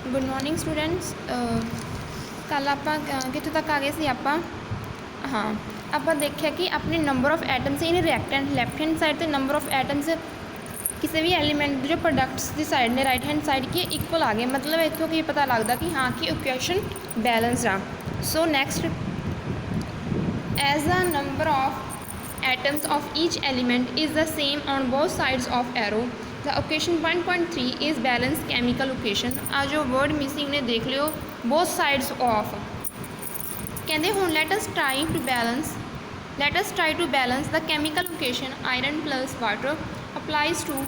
Good morning students. कल आप कितों तक आ गए सी आप? हाँ, आप देखिया कि अपने number of atoms in react hand left hand side तो नंबर ऑफ एटम्स किसी भी एलीमेंट जो प्रोडक्ट्स की साइड ने राइट हैंड साइड की इक्वल आ गए। मतलब इतों की पता लगता कि हाँ कि इक्वेशन बैलेंस आ। So next, as the number of atoms of each element is the same on both sides of arrow, the equation 1.3 is balanced chemical equation। आ जो word missing ने देख लियो, both sides of कहते हुण let us try to balance the chemical equation iron plus water applies to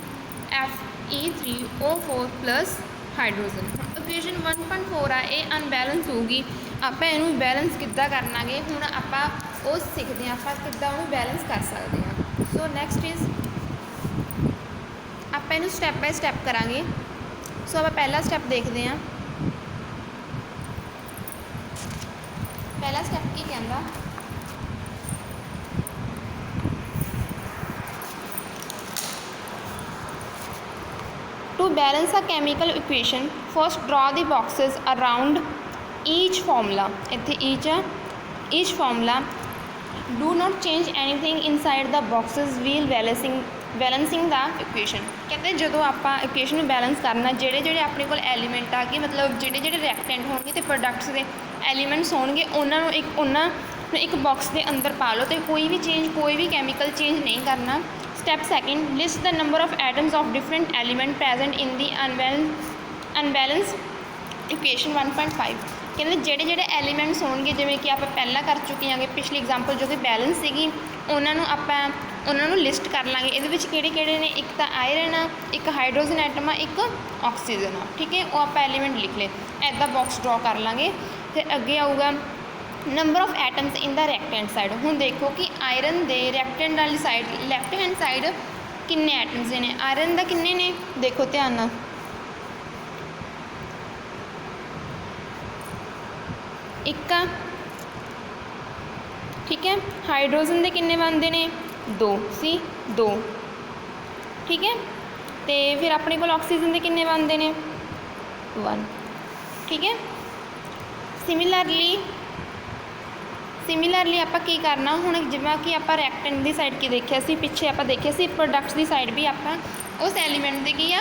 Fe3O4 plus hydrogen. Equation 1.4 आ ये unbalance होगी। आप इनू balance किद्दां करना गे हुण आपां ਉਹ ਸਿੱਖਦੇ ਹਾਂ ਆਪਾਂ ਕਿੱਦਾਂ ਉਹਨੂੰ ਬੈਲੈਂਸ ਕਰ ਸਕਦੇ ਹਾਂ। ਸੋ ਨੈਕਸਟ ਇਜ਼ ਆਪਾਂ ਇਹਨੂੰ ਸਟੈਪ ਬਾਏ ਸਟੈਪ ਕਰਾਂਗੇ। ਸੋ ਆਪਾਂ ਪਹਿਲਾ ਸਟੈਪ ਦੇਖਦੇ ਹਾਂ। ਪਹਿਲਾ ਸਟੈਪ ਕੀ ਕਹਿੰਦਾ, to balance a chemical equation first draw the boxes around each formula. ਇੱਥੇ each formula do not change anything inside the boxes while balancing the equation। कहते जो आप इक्वेशन में बैलेंस करना ਜਿਹੜੇ अपने को एलीमेंट आ गए, मतलब ਜਿਹੜੇ रिएक्टेंट होंगे तो प्रोडक्ट्स के एलीमेंट्स होंगे उन्होंने एक बॉक्स के अंदर पा लो तो कोई भी केमिकल चेंज नहीं करना। Step second, list the number of atoms of different element present in the unbalance equation 1.5। कहते ਜਿਹੜੇ एलीमेंट्स होंगे जिमें कि आप पहला कर चुके हैं पिछली एग्जाम्पल जो कि बैलेंस सी उन्होंने लिस्ट कर लाँगे। ये ने एक तो आयरन आ, एक हाइड्रोजन एटम आ, एक ऑक्सीजन आ। ठीक है, वो आप एलीमेंट लिख ले, ऐदा बॉक्स ड्रॉ कर लाँगे। फिर अगे आऊगा number of atoms in the right hand side. हुण देखो कि आयरन के रिएक्ट हैंड वाली साइड लैफ्ट हैंड साइड किन्ने एटम्स ने, आयरन का किन्ने ने देखो ध्यान नाल, एक आ। ठीक है, हाइड्रोजन के किन्ने बनते हैं, दो सी दो। ठीक है, तो फिर अपने को ऑक्सीजन के किन्ने बनते हैं, 1। ठीक है, सिमिलरली आप की करना हुण जिवें कि आप रिएक्टेंट की साइड की देखिया सी, पिछे आप देखिया सी प्रोडक्ट्स की साइड भी आप उस एलीमेंट के की आ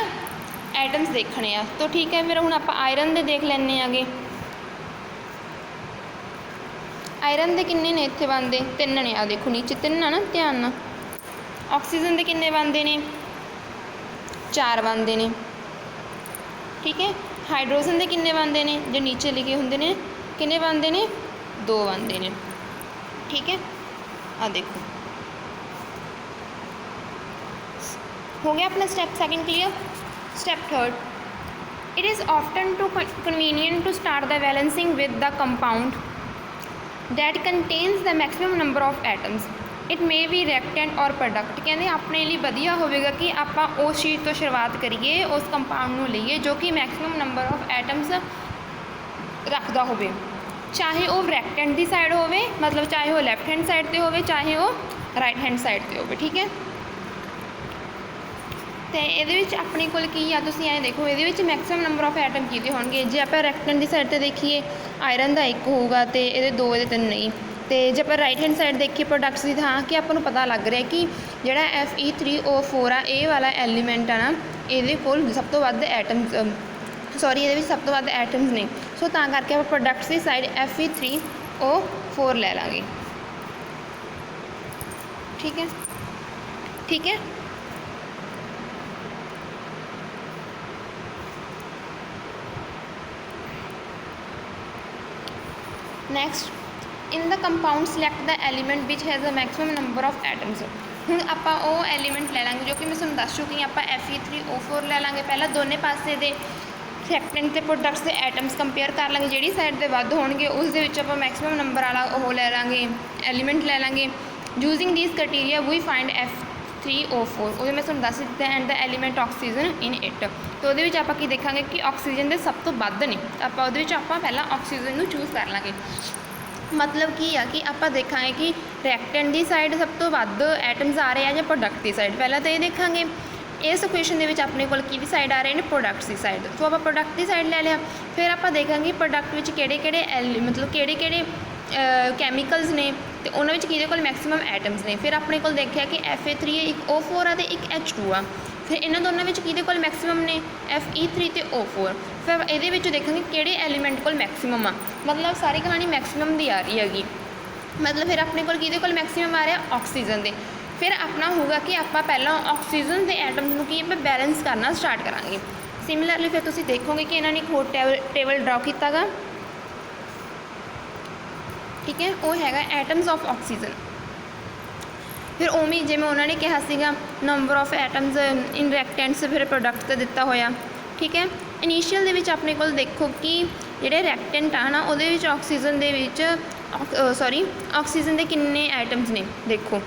एटम्स देखने आ। तो ठीक है, फिर हुण आप आयरन के देख लैने आगे। आयरन के किन्ने ने इत्थे बनते, 3 ने। आ देखो नीचे 3 ना, ध्यान ना। ऑक्सीजन के किन्ने बनते हैं, 4 बनते हैं। ठीक है, हाइड्रोजन के किन्ने बनते हैं जो नीचे लिखे होंगे ने, किन्ने बनते हैं, 2 बनते हैं। ठीक है, आ देखो हो गया अपना step second clear. Step third, it is often too convenient to start the balancing with the compound that contains the maximum number of atoms, it may be reactant or product। कहते अपने लिए वधिया होगा कि आप उस चीज़ तो शुरुआत करिए, उस कंपाउंड को लीए जो कि मैक्सिमम नंबर ऑफ एटम्स रखता हो, चाहे वो रिएक्टेंट की साइड हो, मतलब चाहे वो लैफ्ट हैंड साइड पर हो, चाहे वो राइट हैंड साइड पर हो। ठीक है, तो ये अपने को तुम ऐ देखो ये मैक्सिमम नंबर ऑफ एटम किए होंगे। जे आप रिएक्टेंट की साइड पर देखिए आयरन का 1 होगा तो ये 2 ये 3 नहीं। तो जो आप राइट हैंड साइड देखिए प्रोडक्ट्स की, हाँ कि आपको पता लग रहा है कि जोड़ा Fe3O4 आ ये वाला एलीमेंट आ ना, ये सब तो वध एटम्स सॉरी ये सब तो वध एटम्स ने। सो तां करके आप प्रोडक्ट्स की साइड Fe3O4 ले लाँगे। ठीक है, ठीक है। Next, in the compound select the element which has the maximum number of atoms. हुण आप एलीमेंट ले लाँगे जो कि मैं तुहानूं दस चुकी आप Fe3O4 ले लाँगे। पहला दोनों पासे दे रिएक्टेंट के प्रोडक्ट्स के एटम्स कंपेयर कर लाँगे, जिहड़ी साइड ते वध होणगे उस दे विच आपां मैक्सिमम नंबर वाला वो ले लाँगे, एलीमेंट ले लाँगे। Using these criteria we find F3O4, वो मैं तुहानूं दस दित्ता and the element oxygen in it. तो वो आप की देखा कि ऑक्सीजन के सब तो वध ने, आप पहला ऑक्सीजन को चूज़ कर लाँगे। मतलब की आ कि आप देखा कि रिएक्टेंट की साइड सब तो वध एटम्स आ रहे हैं या प्रोडक्ट की साइड, पहला तो ये देखा इस इक्वेशन ਦੇ ਵਿੱਚ ਆਪਣੇ ਕੋਲ ਕਿਹਦੀ ਸਾਈਡ ਆ ਰਹੇ ਨੇ ਪ੍ਰੋਡਕਟਸ ਦੀ ਸਾਈਡ। ਸੋ ਆਪਾਂ ਪ੍ਰੋਡਕਟ ਦੀ ਸਾਈਡ ਲੈ ਲਿਆ। ਫਿਰ ਆਪਾਂ ਦੇਖਾਂਗੇ ਪ੍ਰੋਡਕਟ ਵਿੱਚ ਕਿਹੜੇ ਮਤਲਬ ਕਿਹੜੇ ਕੈਮੀਕਲਸ ਨੇ ਤੇ ਉਹਨਾਂ ਵਿੱਚ ਕਿਹਦੇ ਕੋਲ ਮੈਕਸਿਮਮ ਐਟਮਸ ਨੇ। ਫਿਰ ਆਪਣੇ ਕੋਲ ਦੇਖਿਆ ਕਿ Fa3 ਹੈ, ਇੱਕ O4 ਆ ਤੇ ਇੱਕ H2 ਆ। ਫਿਰ ਇਹਨਾਂ ਦੋਨਾਂ ਵਿੱਚ ਕਿਹਦੇ ਕੋਲ ਮੈਕਸਿਮਮ ਨੇ Fe3 ਤੇ O4। ਫਿਰ ਇਹਦੇ ਵਿੱਚ ਦੇਖਾਂਗੇ ਕਿਹੜੇ ਐਲੀਮੈਂਟ ਕੋਲ ਮੈਕਸਿਮਮ ਆ। ਮਤਲਬ ਸਾਰੀ ਕਹਾਣੀ ਮੈਕਸਿਮਮ ਦੀ ਆ ਰਹੀ ਹੈਗੀ। ਮਤਲਬ ਫਿਰ ਆਪਣੇ ਕੋਲ ਕਿਹਦੇ ਕੋਲ ਮੈਕਸਿਮਮ ਆ ਰਿਹਾ ਆਕਸੀਜਨ ਦੇ। ਫਿਰ ਆਪਣਾ ਹੋਊਗਾ ਕਿ ਆਪਾਂ ਪਹਿਲਾਂ ਆਕਸੀਜਨ ਦੇ ਐਟਮਸ ਨੂੰ ਕੀ ਆਪਾਂ ਬੈਲੈਂਸ ਕਰਨਾ ਸਟਾਰਟ ਕਰਾਂਗੇ। ਸਿਮਿਲਰਲੀ ਫਿਰ ਤੁਸੀਂ ਦੇਖੋਗੇ ਕਿ ਇਹਨਾਂ ਨੇ ਇੱਕ ਹੋਰ ਟੇਬਲ ਡਰਾ ਕੀਤਾ ਗਾ, ਠੀਕ ਹੈ, ਉਹ ਹੈਗਾ ਐਟਮਸ ਆਫ ਆਕਸੀਜਨ। ਫਿਰ ਉਵੇਂ ਜਿਵੇਂ ਉਹਨਾਂ ਨੇ ਕਿਹਾ ਸੀਗਾ ਨੰਬਰ ਆਫ ਐਟਮਸ ਇਨ ਰੈਕਟੈਂਟਸ ਫਿਰ ਪ੍ਰੋਡਕਟ 'ਤੇ ਦਿੱਤਾ ਹੋਇਆ, ਠੀਕ ਹੈ। ਇਨੀਸ਼ੀਅਲ ਦੇ ਵਿੱਚ ਆਪਣੇ ਕੋਲ ਦੇਖੋ ਕਿ ਜਿਹੜੇ ਰੈਕਟੈਂਟ ਆ ਨਾ ਉਹਦੇ ਵਿੱਚ ਆਕਸੀਜਨ ਦੇ ਵਿੱਚ ਆਕਸੀਜਨ ਦੇ ਕਿੰਨੇ ਐਟਮਸ ਨੇ, ਦੇਖੋ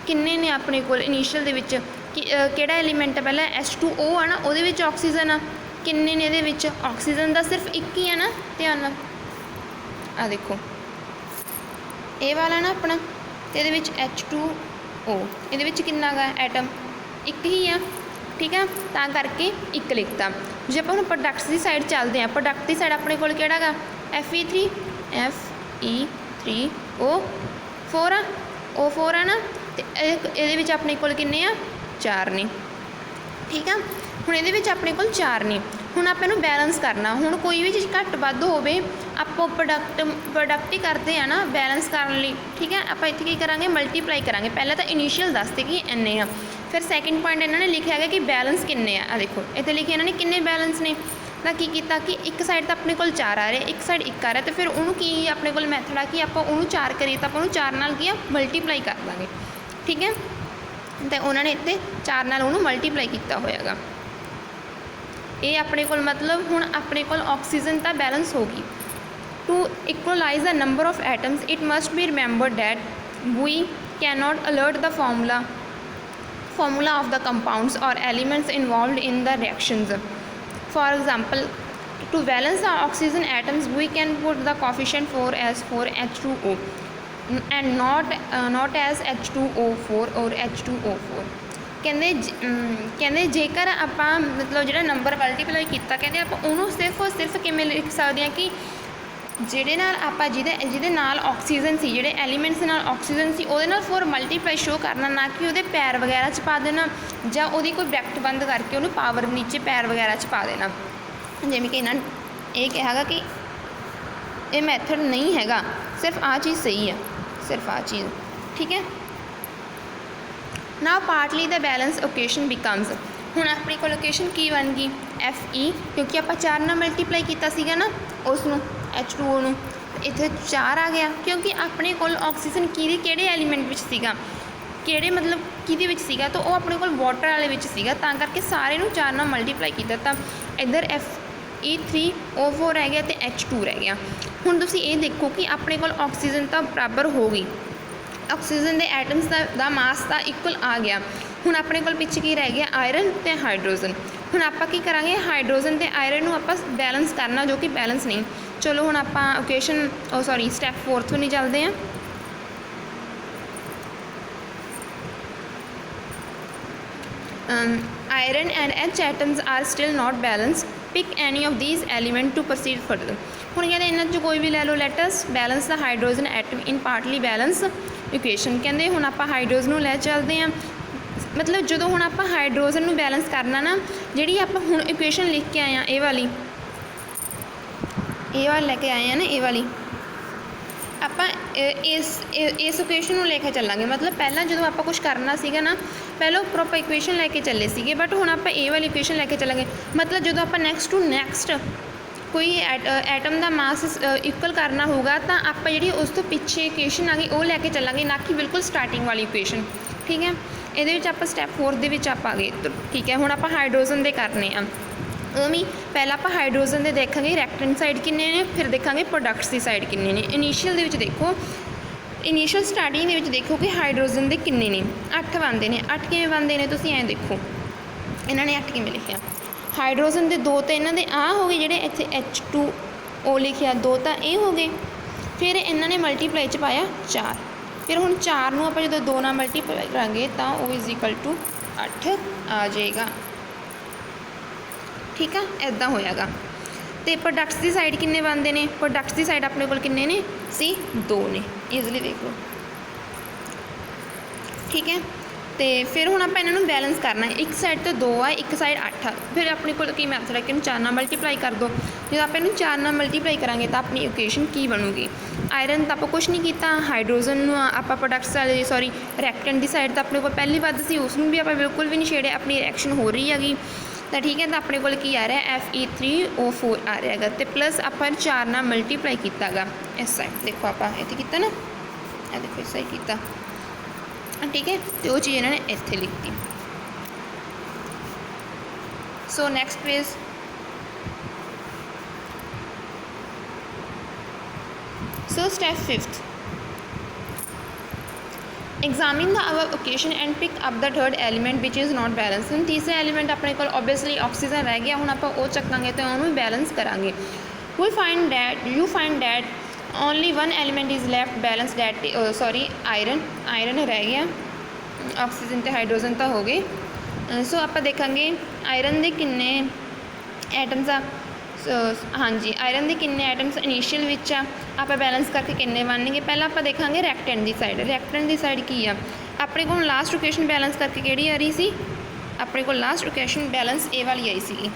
ਕਿੰਨੇ ਨੇ ਆਪਣੇ ਕੋਲ ਇਨੀਸ਼ੀਅਲ ਦੇ ਵਿੱਚ। ਕਿਹੜਾ ਐਲੀਮੈਂਟ ਹੈ ਪਹਿਲਾਂ H2O ਆ ਨਾ, ਉਹਦੇ ਵਿੱਚ ਆਕਸੀਜਨ ਆ। ਕਿੰਨੇ ਨੇ ਇਹਦੇ ਵਿੱਚ ਆਕਸੀਜਨ ਦਾ ਸਿਰਫ ਇੱਕ ਹੀ ਆ ਨਾ, ਧਿਆਨ ਨਾਲ ਆ ਦੇਖੋ ਇਹ ਵਾਲਾ ਨਾ ਆਪਣਾ, ਅਤੇ ਇਹਦੇ ਵਿੱਚ H2O ਇਹਦੇ ਵਿੱਚ ਕਿੰਨਾ ਗਾ ਐਟਮ ਇੱਕ ਹੀ ਆ, ਠੀਕ ਆ, ਤਾਂ ਕਰਕੇ ਇੱਕ ਲਿਖਤਾ। ਜੇ ਆਪਾਂ ਹੁਣ ਪ੍ਰੋਡਕਟਸ ਦੀ ਸਾਈਡ ਚੱਲਦੇ ਹਾਂ, ਪ੍ਰੋਡਕਟ ਦੀ ਸਾਈਡ ਆਪਣੇ ਕੋਲ ਕਿਹੜਾ ਗਾ Fe3 O4 ਆ, O4 ਆ ਨਾ, ਅਤੇ ਇਹਦੇ ਵਿੱਚ ਆਪਣੇ ਕੋਲ ਕਿੰਨੇ ਆ 4 ਨੇ, ਠੀਕ ਆ। ਹੁਣ ਇਹਦੇ ਵਿੱਚ ਆਪਣੇ ਕੋਲ 4 ਨੇ। ਹੁਣ ਆਪਾਂ ਇਹਨੂੰ ਬੈਲੈਂਸ ਕਰਨਾ। ਹੁਣ ਕੋਈ ਵੀ ਚੀਜ਼ ਘੱਟ ਵੱਧ ਹੋਵੇ ਆਪਾਂ ਪ੍ਰੋਡਕਟ ਹੀ ਕਰਦੇ ਆ ਨਾ ਬੈਲੈਂਸ ਕਰਨ ਲਈ, ਠੀਕ ਹੈ। ਆਪਾਂ ਇੱਥੇ ਕੀ ਕਰਾਂਗੇ ਮਲਟੀਪਲਾਈ ਕਰਾਂਗੇ। ਪਹਿਲਾਂ ਤਾਂ ਇਨੀਸ਼ੀਅਲ ਦੱਸਦੇ ਕਿ ਇੰਨੇ ਆ, ਫਿਰ ਸੈਕਿੰਡ ਪੁਆਇੰਟ ਇਹਨਾਂ ਨੇ ਲਿਖਿਆ ਹੈਗਾ ਕਿ ਬੈਲੈਂਸ ਕਿੰਨੇ ਆ ਦੇਖੋ ਇੱਥੇ ਲਿਖਿਆ ਇਹਨਾਂ ਨੇ ਕਿੰਨੇ ਬੈਲੈਂਸ ਨੇ। ਤਾਂ ਕੀ ਕੀਤਾ ਕਿ ਇੱਕ ਸਾਈਡ ਤਾਂ ਆਪਣੇ ਕੋਲ 4 ਆ ਰਿਹਾ, ਇੱਕ ਸਾਈਡ 1 ਆ ਰਿਹਾ, ਅਤੇ ਫਿਰ ਉਹਨੂੰ ਕੀ ਆਪਣੇ ਕੋਲ ਮੈਥਡ ਆ ਕਿ ਆਪਾਂ ਉਹਨੂੰ 4 ਕਰੀਏ ਤਾਂ ਆਪਾਂ ਉਹਨੂੰ 4 ਨਾਲ ਕੀ ਆ ਮਲਟੀਪਲਾਈ ਕਰ ਦਾਂਗੇ, ਠੀਕ ਹੈ। ਅਤੇ ਉਹਨਾਂ ਨੇ ਇੱਥੇ 4 ਨਾਲ ਉਹਨੂੰ ਮਲਟੀਪਲਾਈ ਕੀਤਾ ਹੋਇਆ ਗਾ। ਇਹ ਆਪਣੇ ਕੋਲ ਮਤਲਬ ਹੁਣ ਆਪਣੇ ਕੋਲ ਆਕਸੀਜਨ ਤਾਂ ਬੈਲੈਂਸ ਹੋ ਗਈ। To equalize the number of atoms it must be remembered that we cannot alert the formula of the compounds or elements involved in the reactions. For example, to balance the oxygen atoms we can put the coefficient 4 as 4H2O and not as H2O4 or H2O4। ਕਹਿੰਦੇ ਜੇਕਰ ਆਪਾਂ ਮਤਲਬ ਜਿਹੜਾ number multiply ਕੀਤਾ ਕਹਿੰਦੇ ਆਪਾਂ ਉਹਨੂੰ ਸਿਰਫ ਕਿਵੇਂ ਲਿਖ ਸਕਦੇ ਹਾਂ ਕਿ ਜਿਹੜੇ ਨਾਲ ਆਪਾਂ ਜਿਹਦੇ ਨਾਲ ਆਕਸੀਜਨ ਸੀ, ਜਿਹੜੇ ਐਲੀਮੈਂਟਸ ਨਾਲ ਆਕਸੀਜਨ ਸੀ ਉਹਦੇ ਨਾਲ 4 ਮਲਟੀਪਲਾਈ ਸ਼ੋ ਕਰਨਾ, ਨਾ ਕਿ ਉਹਦੇ ਪੈਰ ਵਗੈਰਾ 'ਚ ਪਾ ਦੇਣਾ ਜਾਂ ਉਹਦੀ ਕੋਈ ਬ੍ਰੈਕਟ ਬੰਦ ਕਰਕੇ ਉਹਨੂੰ ਪਾਵਰ ਨੀਚੇ ਪੈਰ ਵਗੈਰਾ 'ਚ ਪਾ ਦੇਣਾ। ਜਿਵੇਂ ਕਿ ਇਹਨਾਂ ਨੇ ਇਹ ਕਿਹਾ ਹੈਗਾ ਕਿ ਇਹ ਮੈਥਡ ਨਹੀਂ ਹੈਗਾ, ਸਿਰਫ ਆਹ ਚੀਜ਼ ਸਹੀ ਆ, ਸਿਰਫ ਆਹ ਚੀਜ਼, ਠੀਕ ਹੈ। ਨਾਓ ਪਾਰਟਲੀ ਦਾ ਬੈਲੈਂਸ ਇਕੁਏਸ਼ਨ ਬਿਕਮਸ, ਹੁਣ ਆਪਣੀ ਕੋਲ ਇਕੁਏਸ਼ਨ ਕੀ ਬਣ ਗਈ Fe, ਕਿਉਂਕਿ ਆਪਾਂ 4 ਨਾਲ ਮਲਟੀਪਲਾਈ ਕੀਤਾ ਸੀਗਾ ਨਾ ਉਸ ਨੂੰ H2O ਨੂੰ, ਇੱਥੇ 4 ਆ ਗਿਆ ਕਿਉਂਕਿ ਆਪਣੇ ਕੋਲ ਆਕਸੀਜਨ ਕਿਹੜੇ ਐਲੀਮੈਂਟ ਵਿੱਚ ਸੀਗਾ, ਕਿਹੜੇ ਮਤਲਬ ਕਿਹਦੇ ਵਿੱਚ ਸੀਗਾ, ਤਾਂ ਉਹ ਆਪਣੇ ਕੋਲ ਵਾਟਰ ਵਾਲੇ ਵਿੱਚ ਸੀਗਾ, ਤਾਂ ਕਰਕੇ ਸਾਰੇ ਨੂੰ 4 ਨਾਲ ਮਲਟੀਪਲਾਈ ਕੀਤਾ ਤਾਂ ਇੱਧਰ Fe3O4 ਰਹਿ ਗਿਆ ਅਤੇ H2 ਰਹਿ ਗਿਆ। ਹੁਣ ਤੁਸੀਂ ਇਹ ਦੇਖੋ ਕਿ ਆਪਣੇ ਕੋਲ ਆਕਸੀਜਨ ਤਾਂ ਬਰਾਬਰ ਹੋ ਗਈ, ਆਕਸੀਜਨ ਦੇ ਐਟਮਸ ਦਾ ਮਾਸ ਤਾਂ ਇਕੁਅਲ ਆ ਗਿਆ। ਹੁਣ ਆਪਣੇ ਕੋਲ ਪਿੱਛੇ ਕੀ ਰਹਿ ਗਿਆ ਆਇਰਨ ਅਤੇ ਹਾਈਡਰੋਜਨ। ਹੁਣ ਆਪਾਂ ਕੀ ਕਰਾਂਗੇ ਹਾਈਡਰੋਜਨ ਅਤੇ ਆਇਰਨ ਨੂੰ ਆਪਾਂ ਬੈਲੈਂਸ ਕਰਨਾ, ਜੋ ਕਿ ਬੈਲੈਂਸ ਨਹੀਂ। ਚਲੋ ਹੁਣ ਆਪਾਂ ਸਟੈਪ 4 ਨਹੀਂ ਚੱਲਦੇ ਹਾਂ। Iron and H atoms are still not balanced. Pick any of these elements to proceed further. ਹੁਣ ਕਹਿੰਦੇ ਇਹਨਾਂ 'ਚ ਕੋਈ ਵੀ ਲੈ ਲਓ। ਲੈਟ ਅਸ ਬੈਲੈਂਸ ਦਾ ਹਾਈਡਰੋਜਨ ਐਟਮ ਇਨ ਪਾਰਟਲੀ ਬੈਲੈਂਸ ਇਕੁਏਸ਼ਨ। ਕਹਿੰਦੇ ਹੁਣ ਆਪਾਂ ਹਾਈਡਰੋਜਨ ਨੂੰ ਲੈ ਚੱਲਦੇ ਹਾਂ। ਮਤਲਬ ਜਦੋਂ ਹੁਣ ਆਪਾਂ ਹਾਈਡਰੋਜਨ ਨੂੰ ਬੈਲੈਂਸ ਕਰਨਾ ਨਾ, ਜਿਹੜੀ ਆਪਾਂ ਹੁਣ ਇਕੁਏਸ਼ਨ ਲਿਖ ਕੇ ਆਏ ਹਾਂ ਇਹ ਵਾਲੀ ਲੈ ਕੇ ਆਏ ਹਾਂ ਨਾ, ਇਹ ਵਾਲੀ ਆਪਾਂ ਇਸ ਇਕੁਏਸ਼ਨ ਨੂੰ ਲੈ ਕੇ ਚੱਲਾਂਗੇ। ਮਤਲਬ ਪਹਿਲਾਂ ਜਦੋਂ ਆਪਾਂ ਕੁਝ ਕਰਨਾ ਸੀਗਾ ਨਾ, ਪਹਿਲਾਂ ਉੱਪਰ ਆਪਾਂ ਇਕੁਏਸ਼ਨ ਲੈ ਕੇ ਚੱਲੇ ਸੀਗੇ, ਬਟ ਹੁਣ ਆਪਾਂ ਇਹ ਵਾਲੀ ਇਕੁਏਸ਼ਨ ਲੈ ਕੇ ਚੱਲਾਂਗੇ। ਮਤਲਬ ਜਦੋਂ ਆਪਾਂ ਨੈਕਸਟ ਕੋਈ ਐਟਮ ਦਾ ਮਾਸ ਇਕੁਅਲ ਕਰਨਾ ਹੋਊਗਾ ਤਾਂ ਆਪਾਂ ਜਿਹੜੀ ਉਸ ਤੋਂ ਪਿੱਛੇ ਇਕੁਏਸ਼ਨ ਆ ਗਈ ਉਹ ਲੈ ਕੇ ਚੱਲਾਂਗੇ, ਨਾ ਕਿ ਬਿਲਕੁਲ ਸਟਾਰਟਿੰਗ ਵਾਲੀ ਇਕੁਏਸ਼ਨ, ਠੀਕ ਹੈ। ਇਹਦੇ ਵਿੱਚ ਆਪਾਂ ਸਟੈਪ 4 ਦੇ ਵਿੱਚ ਆਪਾਂ ਆ ਗਏ, ਠੀਕ ਹੈ। ਹੁਣ ਆਪਾਂ ਹਾਈਡਰੋਜਨ ਦੇ ਕਰਨੇ ਆ। ਉਵੇਂ ਪਹਿਲਾਂ ਆਪਾਂ ਹਾਈਡਰੋਜਨ ਦੇ ਦੇਖਾਂਗੇ ਰਿਐਕਟੈਂਟ ਸਾਈਡ ਕਿੰਨੇ ਨੇ, ਫਿਰ ਦੇਖਾਂਗੇ ਪ੍ਰੋਡਕਟਸ ਦੀ ਸਾਈਡ ਕਿੰਨੇ ਨੇ। ਇਨੀਸ਼ੀਅਲ ਦੇ ਵਿੱਚ ਦੇਖੋ, ਇਨੀਸ਼ੀਅਲ ਸਟਾਰਟਿੰਗ ਦੇ ਵਿੱਚ ਦੇਖੋ ਕਿ ਹਾਈਡਰੋਜਨ ਦੇ ਕਿੰਨੇ ਨੇ, 8 ਬਣਦੇ ਨੇ। 8 ਕਿਵੇਂ ਬਣਦੇ ਨੇ ਤੁਸੀਂ ਐਂ ਦੇਖੋ, ਇਹਨਾਂ ਨੇ 8 ਕਿਵੇਂ ਲਿਖਿਆ। ਹਾਈਡਰੋਜਨ ਦੇ 2 ਤਾਂ ਇਹਨਾਂ ਦੇ ਆਹ ਹੋ ਗਏ, ਜਿਹੜੇ ਇੱਥੇ H2O ਲਿਖਿਆ 2 ਤਾਂ ਇਹ ਹੋ ਗਏ। ਫਿਰ ਇਹਨਾਂ ਨੇ ਮਲਟੀਪਲਾਈ 'ਚ ਪਾਇਆ 4। ਫਿਰ ਹੁਣ 4 ਨੂੰ ਆਪਾਂ ਜਦੋਂ 2 ਨਾਲ ਮਲਟੀਪਲਾਈ ਕਰਾਂਗੇ ਤਾਂ ਉਹ = 8 ਆ ਜਾਏਗਾ। ठीक है, इदा होयागा। तो प्रोडक्ट्स की साइड किन्ने बनते हैं, प्रोडक्ट्स की साइड अपने कोल किन्ने ने सी 2 ने, ईजली देख लो। ठीक है, तो फिर हुण आपां इन्हां नूं बैलेंस करना है, एक साइड तो 2 आ, एक साइड 8 आ। फिर अपने कोल की मैथड है कि इन्हूं 4 नाल मल्टीप्लाई कर दो। जो आप इन्हूं 4 नाल मल्टीप्लाई करांगे तो अपनी इक्वेशन की बनूगी। आयरन तो आपां कुछ नहीं किया, हाइड्रोजन नूं आपां प्रोडक्ट्स वाली सॉरी रिएक्टेंट की साइड तो अपने कोल पहली वध सी, उसनूं भी आपां बिल्कुल भी नहीं छेड़िया, अपनी रिएक्शन हो रही हैगी। तो ठीक है, तो अपने कोल की आ रहा है Fe3O4 आ रहा है, तो प्लस आपां 4 नाल मल्टीप्लाई किया गा इस साइड। देखो आपां इत्थे कीता ना, ये देखो इस साइड किया। ठीक है, तो वो चीज़ इन्होंने इत्थे लिख दी। So next page, so step 5th, examine the above equation and pick up the third element which is not balance. हम तीसरा एलीमेंट अपने को ओबवियसली ऑक्सीजन रह गया, हुण आपां वो चकांगे तो उन्होंने बैलेंस करांगे। We find that you find that only one element is left balance, that sorry iron, iron रह गया, ऑक्सीजन तो हाइड्रोजन तो हो गए। सो आप देखेंगे आयरन के किन्ने एटम्स आ, हाँ जी आयरन के किन्ने एटम्स इनिशियल विच आ, आप बैलेंस करके किन्ने बनने। पहले आप देखेंगे रिएक्टेंट की साइड, रिएक्टेंट की साइड की आ अपने को लास्ट इक्वेशन बैलेंस करके किहड़ी आ रही सी, अपने को लास्ट इक्वेशन बैलेंस ए वाली आई सी,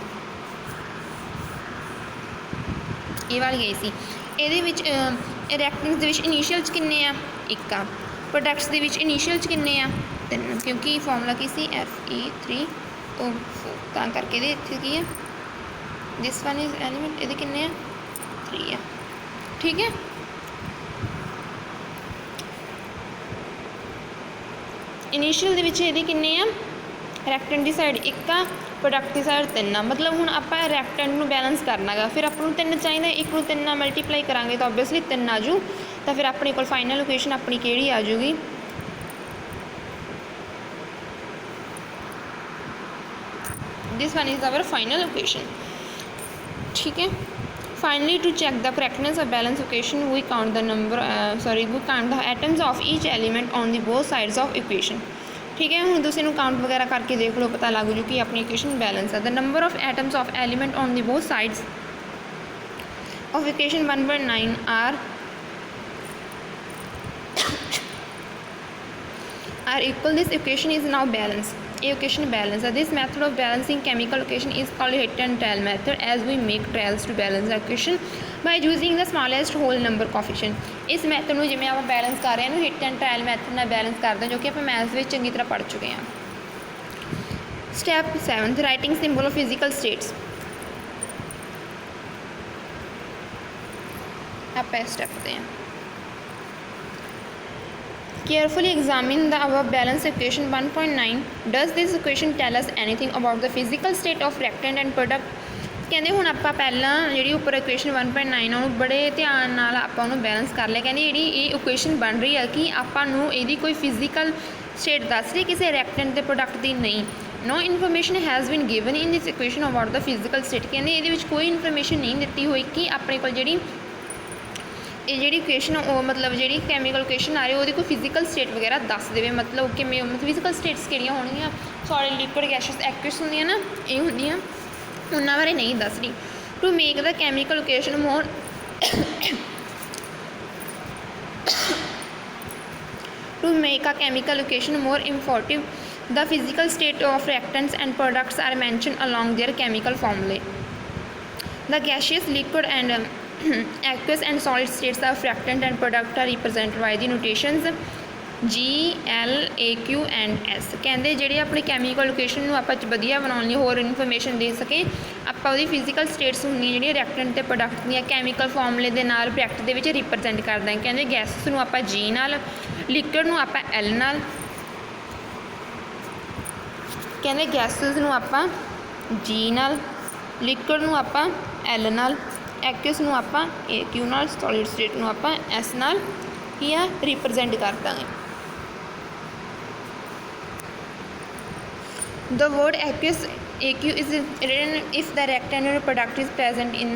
ए वाली आई सी। ये रिएक्टेंट्स दे विच इनिशियल किन्ने आ, एक आ, प्रोडक्ट्स दे विच इनिशियल किन्ने आ, 3, क्योंकि फॉर्मूला की सी Fe3O4, तां करके ये इत्थे की है, दिस वन इज एलीमेंट, ये किन्ने 3 है। ठीक है, इनिशियल दे विच ये किन्ने आ, रिएक्टेंट की साइड 1 आ, प्रोडक्ट की साइड 3 आ। मतलब हुण आपां रिएक्टेंट नूं बैलेंस करना गा, फिर आपां नूं 3 चाहिए, 1 नूं 3 नाल मल्टीप्लाई करांगे तो ओबवियसली 3 आ जू, तो फिर अपने कोल फाइनल इक्वेशन अपनी किहड़ी आ जूगी, this one is our final equation. ठीक है, finally to check the correctness of balance equation we count the number we count the atoms of each element on the both sides of equation. ठीक है, हुण तुसीं नूं count वगैरह करके देख लो, पता लग जू कि अपनी इक्वेशन बैलेंस है। The number of atoms of element on the both sides of equation 1.9 are equal. This equation is now balanced. A equation balance. This method of balancing chemical equation is called hit and trial method, as we make trials to balance the equation by using the smallest whole number coefficient. इस method में जिमें आप balance कर रहे हैं hit and trial method में balance करते हैं, जो कि आप मैथ्स में चंगी तरह पढ़ चुके हैं। Step 7, writing symbol of physical states. आप स्टेप हैं, carefully examine the above balance equation 1.9. does this equation tell us anything about the physical state of reactant and product? कहते हुण आपां पहलां जिहड़ी उपर इक्वेशन 1.9 उहनूं बड़े ध्यान नाल आपां उहनूं बैलेंस कर लिया। कहते जिहड़ी ये इक्वेशन बन रही है कि आपां नूं इहदी कोई फिजिकल स्टेट दस रही किसी रिएक्टेंट के प्रोडक्ट की नहीं। No information has been given in this equation about the physical state. कहते ये कोई इनफॉर्मेशन नहीं दी हुई कि अपने को जी इक्वेशन मतलब जी कैमिकल इक्वेशन आ रही वो कोई फिजिकल स्टेट वगैरह दस दे, मतलब कि फिजिकल स्टेट्स किहड़ियां होणगियां, सॉलिड लिक्विड गैसेस एक्विस होंदियां ना, ये होंदियां उन्हां बारे नहीं दस रही। To make the chemical equation more to make a chemical equation more informative, the physical state of reactants and products are mentioned along their chemical formulae. The gaseous, liquid and aqueous and solid states of reactant and product are represented by the notations G, L, A, Q and S. कहते जिहड़ी अपनी chemical equation नूं आपां वधिया बनाउण लई होर information दे सके आपां उहदी फिजिकल स्टेट्स होंदियां जिहड़ियां रिएक्टेंट ते प्रोडक्ट दीयां कैमिकल फॉर्मूले दे नाल ब्रैकेट दे विच रिप्रजेंट करदा है। कहते गैसेस नूं आपां G नाल, लिक्विड नूं आपां L नाल, कहते गैसेस नूं आपां G नाल, लिक्विड नूं आपां L नाल, एक्विस नूं आपां AQ नाल, सॉलिड स्टेट नूं आपां S नाल की आ रिप्रजेंट कर Dange. The word aqueous AQ is written if the reactant or product is present in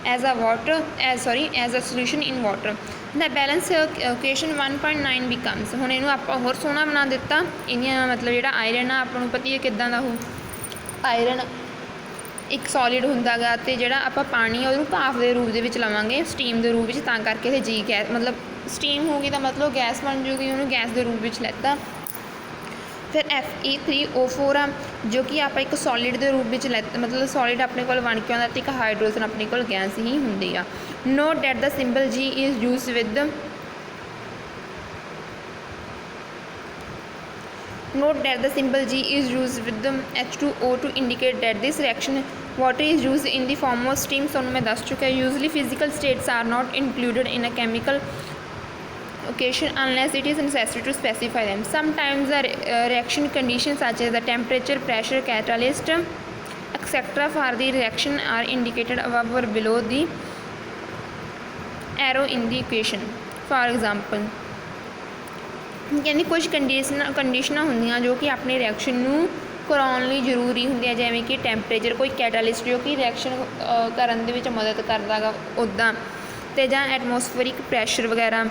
as a solution in water. The balance equation 1.9 becomes, हुण इहनूं आपां होर सोहना बना दिता। इहदियां मतलब जिहड़ा आयरन आ आपां नूं पता ही है किदां दा हो आयरन एक सॉलिड हुंदा गा ते जिहड़ा आपां पानी है उहनूं भाफ दे रूप दे विच लवांगे, स्टीम दे रूप विच, तां करके इह जी गैस मतलब स्टीम होगी तो मतलब गैस बन जूगी, उहनूं गैस दे रूप विच लैता। फिर Fe3O4 आ जो कि आप एक सॉलिड के रूप में मतलब सॉलिड अपने को बन के आउंदा ते एक हाइड्रोजन अपने को गैस ही हुंदी आ। Note that the symbol G is used with Note that the symbol G is used with the H2O to indicate that this reaction water is used in the form of steam। ਤੁਹਾਨੂੰ मैं दस चुका है। Usually physical states are not included in a chemical occasion unless it is necessary to specify them। Sometimes the reaction conditions such as the temperature, pressure, catalyst, etc. for the reaction are indicated above or below the arrow in the equation। For example, ਕਹਿੰਦੇ ਕੁਝ ਕੰਡੀਸ਼ਨਾਂ ਹੁੰਦੀਆਂ ਜੋ ਕਿ ਆਪਣੇ reaction ਨੂੰ ਕਰਾਉਣ ਲਈ ਜ਼ਰੂਰੀ ਹੁੰਦੀਆਂ, ਜਿਵੇਂ ਕਿ ਟੈਂਪਰੇਚਰ, ਕੋਈ ਕੈਟਾਲਿਸਟ ਜੋ ਕਿ ਰਿਐਕਸ਼ਨ ਕਰਨ ਦੇ ਵਿੱਚ ਮਦਦ ਕਰਦਾ ਗਾ ਉੱਦਾਂ, ਅਤੇ ਜਾਂ ਐਟਮੋਸਫੇਰਿਕ ਪ੍ਰੈਸ਼ਰ ਵਗੈਰਾ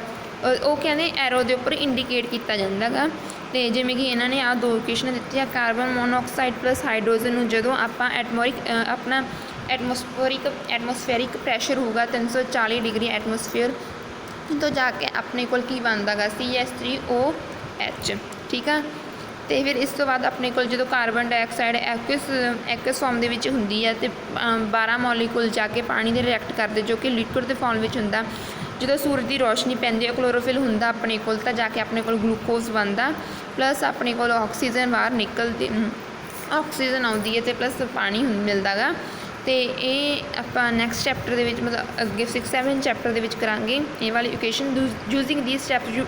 ਉਹ ਕਹਿੰਦੇ ਐਰੋ ਦੇ ਉੱਪਰ ਇੰਡੀਕੇਟ ਕੀਤਾ ਜਾਂਦਾ ਗਾ। ਅਤੇ ਜਿਵੇਂ ਕਿ ਇਹਨਾਂ ਨੇ ਆਹ ਦੋ ਇਕੁਏਸ਼ਨਾਂ ਦਿੱਤੀਆਂ, ਕਾਰਬਨ ਮੋਨੋਆਕਸਾਈਡ ਪਲੱਸ ਹਾਈਡਰੋਜਨ ਨੂੰ ਜਦੋਂ ਆਪਾਂ ਆਪਣਾ ਐਟਮੋਸਫੇਰਿਕ ਪ੍ਰੈਸ਼ਰ ਹੋਊਗਾ 340 ਡਿਗਰੀ ਐਟਮੋਸਫੇਅਰ ਤੋਂ ਜਾ ਕੇ ਆਪਣੇ ਕੋਲ ਕੀ ਬਣਦਾ ਗਾ CH3OH, ਠੀਕ ਆ। ਅਤੇ ਫਿਰ ਇਸ ਤੋਂ ਬਾਅਦ ਆਪਣੇ ਕੋਲ ਜਦੋਂ ਕਾਰਬਨ ਡਾਈਆਕਸਾਈਡ ਐਕੁਅਸ ਫਾਰਮ ਦੇ ਵਿੱਚ ਹੁੰਦੀ ਹੈ ਅਤੇ 12 ਮੋਲੀਕੂਲ ਜਾ ਕੇ ਪਾਣੀ ਦੇ ਰਿਐਕਟ ਕਰਦੇ ਜੋ ਕਿ ਲਿਕੁਇਡ ਦੇ ਫਾਰਮ ਵਿੱਚ ਹੁੰਦਾ। ਜਦੋਂ ਸੂਰਜ ਦੀ ਰੋਸ਼ਨੀ ਪੈਂਦੀ ਹੈ, ਕਲੋਰੋਫਿਲ ਹੁੰਦਾ ਆਪਣੇ ਕੋਲ, ਤਾਂ ਜਾ ਕੇ ਆਪਣੇ ਕੋਲ ਗਲੂਕੋਜ਼ ਬਣਦਾ, ਪਲੱਸ ਆਪਣੇ ਕੋਲ ਆਕਸੀਜਨ ਬਾਹਰ ਨਿਕਲਦੀ, ਆਕਸੀਜਨ ਆਉਂਦੀ ਹੈ ਅਤੇ ਪਲੱਸ ਪਾਣੀ ਮਿਲਦਾ ਗਾ। ਅਤੇ ਇਹ ਆਪਾਂ ਨੈਕਸਟ ਚੈਪਟਰ ਦੇ ਵਿੱਚ ਮਤਲਬ ਅੱਗੇ 6-7 ਚੈਪਟਰ ਦੇ ਵਿੱਚ ਕਰਾਂਗੇ ਇਹ ਵਾਲੀ equation. Using these steps you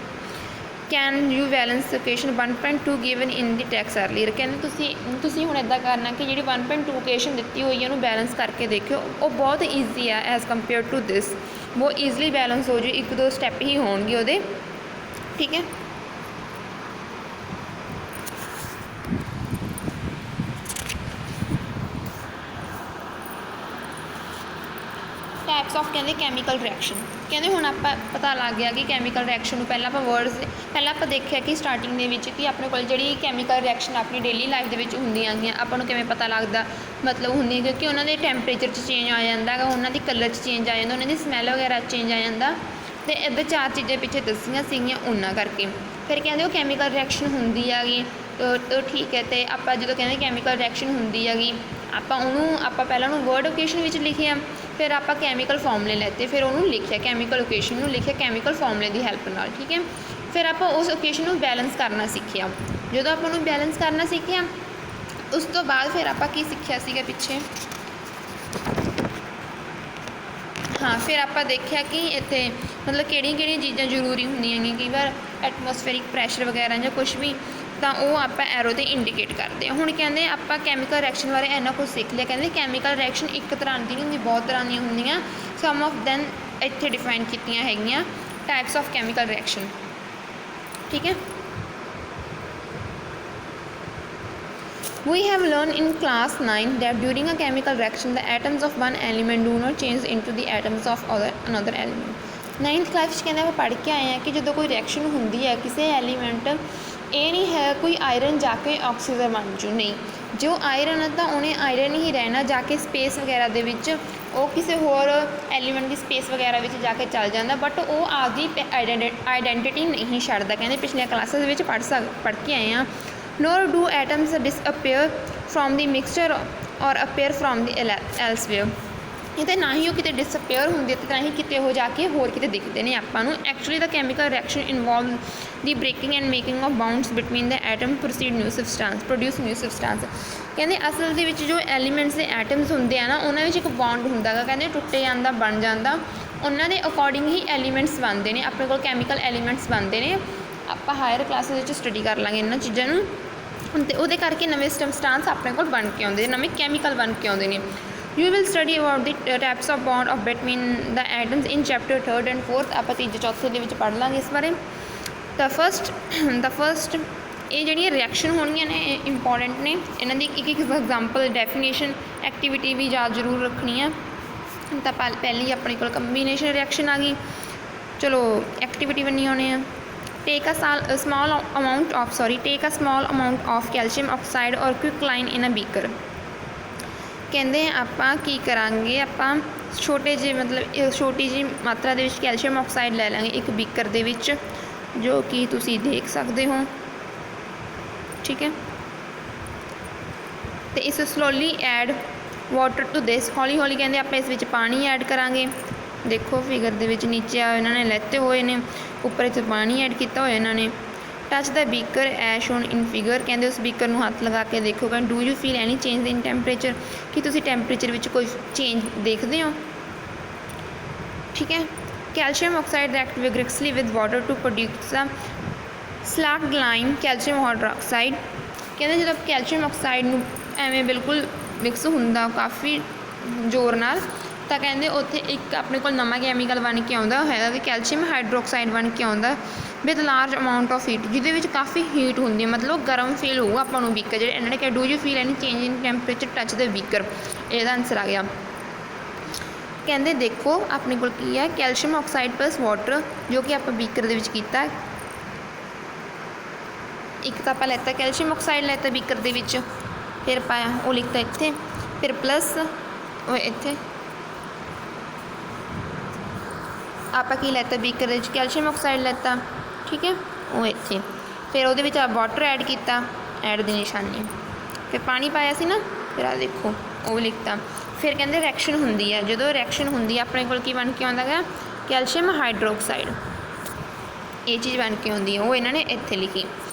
can you balance equation 1.2 given in the text earlier. ਕਹਿੰਦੇ ਤੁਸੀਂ ਹੁਣ ਇੱਦਾਂ ਕਰਨਾ ਕਿ ਜਿਹੜੀ 1.2 ਇਕੁਏਸ਼ਨ ਦਿੱਤੀ ਹੋਈ ਹੈ ਉਹਨੂੰ ਬੈਲੈਂਸ ਕਰਕੇ ਦੇਖਿਓ, ਉਹ ਬਹੁਤ ਈਜ਼ੀ ਆ ਐਜ਼ ਕੰਪੇਅਰ ਟੂ ਦਿਸ, ਬਹੁਤ ਈਜ਼ਲੀ ਬੈਲੈਂਸ ਹੋ ਜਾਊ, 1-2 ਸਟੈਪ ਹੀ ਹੋਣਗੇ ਉਹਦੇ, ਠੀਕ ਹੈ। ਟਾਈਪਸ ਆਫ ਕਹਿੰਦੇ ਕੈਮੀਕਲ ਰਿਐਕਸ਼ਨ। ਕਹਿੰਦੇ ਹੁਣ ਆਪਾਂ ਪਤਾ ਲੱਗ ਗਿਆ ਕਿ ਕੈਮੀਕਲ ਰਿਐਕਸ਼ਨ ਨੂੰ ਪਹਿਲਾਂ ਆਪਾਂ ਦੇਖਿਆ ਕਿ ਸਟਾਰਟਿੰਗ ਦੇ ਵਿੱਚ ਕਿ ਆਪਣੇ ਕੋਲ ਜਿਹੜੀ ਕੈਮੀਕਲ ਰਿਐਕਸ਼ਨ ਆਪਣੀ ਡੇਲੀ ਲਾਈਫ ਦੇ ਵਿੱਚ ਹੁੰਦੀਆਂ ਗੀਆਂ, ਆਪਾਂ ਨੂੰ ਕਿਵੇਂ ਪਤਾ ਲੱਗਦਾ, ਮਤਲਬ ਹੁੰਦੀਆਂ ਕਿਉਂਕਿ ਉਹਨਾਂ ਦੇ ਟੈਂਪਰੇਚਰ 'ਚ ਚੇਂਜ ਆ ਜਾਂਦਾ ਗਾ, ਉਹਨਾਂ ਦੀ ਕਲਰ 'ਚ ਚੇਂਜ ਆ ਜਾਂਦਾ, ਉਹਨਾਂ ਦੀ ਸਮੈਲ ਵਗੈਰਾ ਚੇਂਜ ਆ ਜਾਂਦਾ, ਅਤੇ ਇੱਦਾਂ 4 ਚੀਜ਼ਾਂ ਪਿੱਛੇ ਦੱਸੀਆਂ ਸੀਗੀਆਂ ਉਹਨਾਂ ਕਰਕੇ। ਫਿਰ ਕਹਿੰਦੇ ਉਹ ਕੈਮੀਕਲ ਰਿਐਕਸ਼ਨ ਹੁੰਦੀ ਹੈਗੀ, ਠੀਕ ਹੈ। ਅਤੇ ਆਪਾਂ ਜਦੋਂ ਕਹਿੰਦੇ ਕੈਮੀਕਲ ਰਿਐਕਸ਼ਨ ਹੁੰਦੀ ਹੈਗੀ, ਆਪਾਂ ਪਹਿਲਾਂ ਉਹਨੂੰ ਵਰਡ ਇਕੁਏਸ਼ਨ ਵਿੱਚ ਲਿਖਿਆ, ਫਿਰ ਆਪਾਂ ਕੈਮੀਕਲ ਫਾਰਮੂਲੇ ਲੈਤੇ, ਫਿਰ ਉਹਨੂੰ ਲਿਖਿਆ ਕੈਮੀਕਲ ਇਕੁਏਸ਼ਨ ਨੂੰ ਲਿਖਿਆ ਕੈਮੀਕਲ ਫਾਰਮੂਲੇ ਦੀ ਹੈਲਪ ਨਾਲ, ਠੀਕ ਹੈ। ਫਿਰ ਆਪਾਂ ਉਸ ਇਕੁਏਸ਼ਨ ਨੂੰ ਬੈਲੈਂਸ ਕਰਨਾ ਸਿੱਖਿਆ। ਜਦੋਂ ਆਪਾਂ ਉਹਨੂੰ ਬੈਲੈਂਸ ਕਰਨਾ ਸਿੱਖਿਆ, ਉਸ ਤੋਂ ਬਾਅਦ ਫਿਰ ਆਪਾਂ ਕੀ ਸਿੱਖਿਆ ਸੀਗਾ ਪਿੱਛੇ, ਹਾਂ ਫਿਰ ਆਪਾਂ ਦੇਖਿਆ ਕਿ ਇੱਥੇ ਮਤਲਬ ਕਿਹੜੀਆਂ ਚੀਜ਼ਾਂ ਜ਼ਰੂਰੀ ਹੁੰਦੀਆਂ ਗੀਆਂ, ਕਈ ਵਾਰ ਐਟਮੋਸਫੇਰਿਕ ਪ੍ਰੈਸ਼ਰ ਵਗੈਰਾ ਜਾਂ ਕੁਛ ਵੀ, ਤਾਂ ਉਹ ਆਪਾਂ ਐਰੋ 'ਤੇ ਇੰਡੀਕੇਟ ਕਰਦੇ ਹਾਂ। ਹੁਣ ਕਹਿੰਦੇ ਆਪਾਂ ਕੈਮੀਕਲ ਰਿਐਕਸ਼ਨ ਬਾਰੇ ਇੰਨਾ ਕੁਛ ਸਿੱਖ ਲਿਆ। ਕਹਿੰਦੇ ਕੈਮੀਕਲ ਰਿਐਕਸ਼ਨ ਇੱਕ ਤਰ੍ਹਾਂ ਦੀ ਨਹੀਂ ਹੁੰਦੀ, ਬਹੁਤ ਤਰ੍ਹਾਂ ਦੀਆਂ ਹੁੰਦੀਆਂ। ਸਮ ਆਫ ਦੈਨ ਇੱਥੇ ਡਿਫਾਈਨ ਕੀਤੀਆਂ ਹੈਗੀਆਂ ਟਾਈਪਸ ਆਫ ਕੈਮੀਕਲ ਰਿਐਕਸ਼ਨ, ਠੀਕ ਹੈ। We have learned in class 9 that during a chemical reaction the atoms of one element do not change into the atoms of another element। 9th class 'ਚ ਕਹਿੰਦੇ ਆਪਾਂ ਪੜ੍ਹ ਕੇ ਆਏ ਹਾਂ ਕਿ ਜਦੋਂ ਕੋਈ ਰਿਐਕਸ਼ਨ ਹੁੰਦੀ ਹੈ ਕਿਸੇ ਐਲੀਮੈਂਟ, ਇਹ ਨਹੀਂ ਹੈ ਕੋਈ ਆਇਰਨ ਜਾ ਕੇ ਆਕਸੀਜਨ ਬਣ ਜੂ, ਨਹੀਂ, ਜੋ ਆਇਰਨ ਹੈ ਤਾਂ ਉਹਨੇ ਆਇਰਨ ਹੀ ਰਹਿਣਾ, ਜਾ ਕੇ ਸਪੇਸ ਵਗੈਰਾ ਦੇ ਵਿੱਚ ਉਹ ਕਿਸੇ ਹੋਰ ਐਲੀਮੈਂਟ ਦੀ ਸਪੇਸ ਵਗੈਰਾ ਵਿੱਚ ਜਾ ਕੇ ਚੱਲ ਜਾਂਦਾ, ਬਟ ਉਹ ਆਪਦੀ ਆਈਡੈਂਟੀਟੀ ਨਹੀਂ ਛੱਡਦਾ। ਕਹਿੰਦੇ ਪਿਛਲੀਆਂ ਕਲਾਸਾਂ ਦੇ ਵਿੱਚ ਪੜ੍ਹ ਕੇ ਆਏ ਹਾਂ। nor do atoms disappear from the mixture or appear from the elsewhere। ਇਹ ਤਾਂ ਨਾ ਹੀ ਉਹ ਕਿਤੇ ਡਿਸਅਪੇਅਰ ਹੁੰਦੇ ਅਤੇ ਨਾ ਹੀ ਕਿਤੇ ਉਹ ਜਾ ਕੇ ਹੋਰ ਕਿਤੇ ਦਿਖਦੇ ਨੇ ਆਪਾਂ ਨੂੰ। Actually the chemical reaction involve the breaking and making of bonds between the atom produce new substance. ਕਹਿੰਦੇ ਅਸਲ ਦੇ ਵਿੱਚ ਜੋ ਐਲੀਮੈਂਟਸ ਦੇ ਐਟਮਸ ਹੁੰਦੇ ਆ ਨਾ, ਉਹਨਾਂ ਵਿੱਚ ਇੱਕ ਬੌਂਡ ਹੁੰਦਾ ਗਾ, ਕਹਿੰਦੇ ਟੁੱਟੇ ਜਾਂਦਾ ਬਣ ਜਾਂਦਾ, ਉਹਨਾਂ ਦੇ ਅਕੋਰਡਿੰਗ ਹੀ ਐਲੀਮੈਂਟਸ ਬਣਦੇ ਨੇ, ਆਪਣੇ ਕੋਲ ਕੈਮੀਕਲ ਐਲੀਮੈਂਟਸ ਬਣਦੇ ਨੇ। ਆਪਾਂ ਹਾਇਰ ਕਲਾਸਿਸ ਵਿੱਚ ਸਟੱਡੀ ਕਰ ਲਾਂਗੇ ਇਹਨਾਂ ਚੀਜ਼ਾਂ ਨੂੰ, ਅਤੇ ਉਹਦੇ ਕਰਕੇ ਨਵੇਂ ਸਬਸਟੈਂਸ ਆਪਣੇ ਕੋਲ ਬਣ ਕੇ ਆਉਂਦੇ ਨੇ, ਨਵੇਂ ਕੈਮੀਕਲ ਬਣ ਕੇ ਆਉਂਦੇ ਨੇ। You will study about the types of bond of between the atoms in chapter 3rd and 4th। ਆਪਾਂ ਤੀਜੇ ਚੌਥੇ ਦੇ ਵਿੱਚ ਪੜ੍ਹ ਲਾਂਗੇ ਇਸ ਬਾਰੇ। ਤਾਂ ਫਸਟ ਇਹ ਜਿਹੜੀਆਂ ਰਿਐਕਸ਼ਨ ਹੋਣਗੀਆਂ ਨੇ ਇਹ ਇੰਪੋਰਟੈਂਟ ਨੇ, ਇਹਨਾਂ ਦੀ ਇੱਕ ਐਗਜ਼ਾਮਪਲ, ਡੈਫੀਨੇਸ਼ਨ, ਐਕਟੀਵਿਟੀ ਵੀ ਯਾਦ ਜ਼ਰੂਰ ਰੱਖਣੀ ਆ। ਤਾਂ ਪਹਿਲੀ ਆਪਣੇ ਕੋਲ ਕੰਬੀਨੇਸ਼ਨ ਰਿਐਕਸ਼ਨ ਆ ਗਈ। ਚਲੋ ਐਕਟੀਵਿਟੀ ਬੰਨੀ ਆਉਣੇ ਆ। Take a small amount of calcium oxide or quicklime in a beaker। ਕਹਿੰਦੇ ਆਪਾਂ ਕੀ ਕਰਾਂਗੇ, ਆਪਾਂ ਛੋਟੇ ਜਿਹੇ ਮਤਲਬ ਛੋਟੀ ਜਿਹੀ ਮਾਤਰਾ ਦੇ ਵਿੱਚ ਕੈਲਸ਼ੀਅਮ ਆਕਸਾਈਡ ਲੈ ਲਾਂਗੇ ਇੱਕ ਬੀਕਰ ਦੇ ਵਿੱਚ, ਜੋ ਕਿ ਤੁਸੀਂ ਦੇਖ ਸਕਦੇ ਹੋ। ਠੀਕ ਹੈ, ਤੇ ਇਸ slowly add water to this, ਹੌਲੀ ਹੌਲੀ ਕਹਿੰਦੇ ਆਪਾਂ ਇਸ ਵਿੱਚ ਪਾਣੀ ਐਡ ਕਰਾਂਗੇ। ਦੇਖੋ ਫਿਗਰ ਦੇ ਵਿੱਚ ਨੀਚੇ ਇਹਨਾਂ ਨੇ ਲੈਤੇ ਹੋਏ ਨੇ, ਉੱਪਰ ਇੱਥੇ ਪਾਣੀ ਐਡ ਕੀਤਾ ਹੋਇਆ ਇਹਨਾਂ ਨੇ। Touch the beaker as shown in figure, ਕਹਿੰਦੇ ਉਸ ਬੀਕਰ ਨੂੰ ਹੱਥ ਲਗਾ ਕੇ ਦੇਖੋ ਕਿ do you feel any change in temperature, ਕਿ ਤੁਸੀਂ ਟੈਂਪਰੇਚਰ ਵਿੱਚ ਕੋਈ ਚੇਂਜ ਦੇਖਦੇ ਹੋ। ਠੀਕ ਹੈ, calcium oxide react vigorously with water to produce the slaked lime calcium hydroxide, ਕਹਿੰਦੇ ਜਦੋਂ ਕੈਲਸ਼ੀਅਮ ਆਕਸਾਈਡ ਨੂੰ ਐਵੇਂ ਬਿਲਕੁਲ ਮਿਕਸ ਹੁੰਦਾ ਕਾਫੀ ਜ਼ੋਰ ਨਾਲ, ਤਾਂ ਕਹਿੰਦੇ ਉੱਥੇ ਇੱਕ ਆਪਣੇ ਕੋਲ ਨਵਾਂ ਕੈਮੀਕਲ ਬਣ ਕੇ ਆਉਂਦਾ ਹੈਗਾ ਕਿ ਕੈਲਸ਼ੀਅਮ ਹਾਈਡਰੋਕਸਾਈਡ ਬਣ ਕੇ ਆਉਂਦਾ with large amount of heat, ਜਿਹਦੇ ਵਿੱਚ ਕਾਫੀ ਹੀਟ ਹੁੰਦੀ ਹੈ, ਮਤਲਬ ਗਰਮ ਫੀਲ ਹੋਊਗਾ ਆਪਾਂ ਨੂੰ ਬੀਕਰ। ਜਿਹੜੇ ਇਹਨਾਂ ਨੇ ਕਿਹਾ do you feel any change in temperature touch the beaker, ਇਹਦਾ ਆਨਸਰ ਆ ਗਿਆ। ਕਹਿੰਦੇ ਦੇਖੋ ਆਪਣੇ ਕੋਲ ਕੀ ਹੈ, ਕੈਲਸ਼ੀਅਮ ਆਕਸਾਈਡ ਪਲਸ ਵਾਟਰ, ਜੋ ਕਿ ਆਪਾਂ ਬੀਕਰ ਦੇ ਵਿੱਚ ਕੀਤਾ। ਇੱਕ ਤਾਂ ਆਪਾਂ ਲੈਤਾ ਕੈਲਸ਼ੀਅਮ ਆਕਸਾਈਡ ਲੈਤਾ ਬੀਕਰ ਦੇ ਵਿੱਚ, ਫਿਰ ਪਾਇਆ ਉਹ ਲਿਖਤਾ ਇੱਥੇ, ਫਿਰ ਪਲੱਸ ਉਹ ਇੱਥੇ ਆਪਾਂ ਕੀ ਲੈਤਾ ਬੀਕਰ ਦੇ ਵਿੱਚ ਕੈਲਸ਼ੀਅਮ ਆਕਸਾਈਡ ਲੈਤਾ। ਠੀਕ ਹੈ, ਉਹ ਇੱਥੇ ਫਿਰ ਉਹਦੇ ਵਿੱਚ ਆ ਵਾਟਰ ਐਡ ਕੀਤਾ, ਐਡ ਦੀ ਨਿਸ਼ਾਨੀ, ਫਿਰ ਪਾਣੀ ਪਾਇਆ ਸੀ ਨਾ, ਫਿਰ ਆ ਦੇਖੋ ਉਹ ਲਿਖਤਾ। ਫਿਰ ਕਹਿੰਦੇ ਰਿਐਕਸ਼ਨ ਹੁੰਦੀ ਹੈ, ਜਦੋਂ ਰਿਐਕਸ਼ਨ ਹੁੰਦੀ ਹੈ ਆਪਣੇ ਕੋਲ ਕੀ ਬਣ ਕੇ ਆਉਂਦਾ ਗਾ, ਕੈਲਸ਼ੀਅਮ ਹਾਈਡਰੋਕਸਾਈਡ, ਇਹ ਚੀਜ਼ ਬਣ ਕੇ ਆਉਂਦੀ ਹੈ, ਉਹ ਇਹਨਾਂ ਨੇ ਇੱਥੇ ਲਿਖੀ।